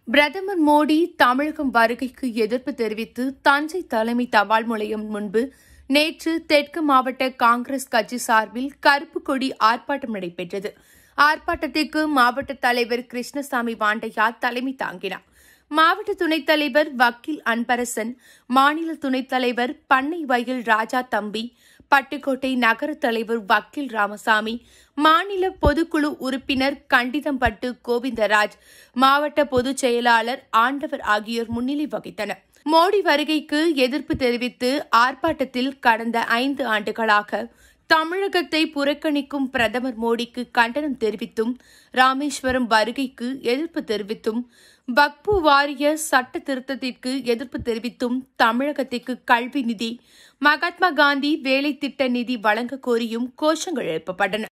பிரதமர் மோடி தமிழகம் வருகைக்கு எதிர்ப்பு தெரிவித்து தஞ்சை தலைமை தபால் நிலையம் முன்பு நேற்று தெற்கு மாவட்ட காங்கிரஸ் கட்சி சார்பில் கருப்பு கொடி ஆர்ப்பாட்டம் நடைபெற்றது. ஆர்ப்பாட்டத்திற்கு மாவட்ட தலைவர் கிருஷ்ணசாமி வாண்டையா தலைமை தாங்கினார். மாவட்ட துணைத் தலைவர் வக்கீல் அன்பரசன், மாநில துணைத் தலைவர் பண்ணை வயல் ராஜா தம்பி, பட்டுக்கோட்டை நகர தலைவர் வக்கீல் ராமசாமி, மாநில பொதுக்குழு உறுப்பினர் கண்டிதம்பட்டு கோவிந்தராஜ், மாவட்ட பொதுச் செயலாளர் ஆண்டவர் ஆகியோர் முன்னிலை வகித்தனர். மோடி வருகைக்கு எதிர்ப்பு தெரிவித்து ஆர்ப்பாட்டத்தில் கடந்த 5 ஆண்டுகளாக தமிழகத்தை புறக்கணிக்கும் பிரதமர் மோடிக்கு கண்டனம் தெரிவித்தும், ராமேஸ்வரம் வருகைக்கு எதிர்ப்பு தெரிவித்தும், வக்பு வாரிய சட்ட திருத்தத்திற்கு எதிர்ப்பு தெரிவித்தும், தமிழகத்திற்கு கல்வி நிதி, மகாத்மா காந்தி வேலை திட்ட நிதி வழங்க கோரியும் கோஷங்கள் எழுப்பப்பட்டன.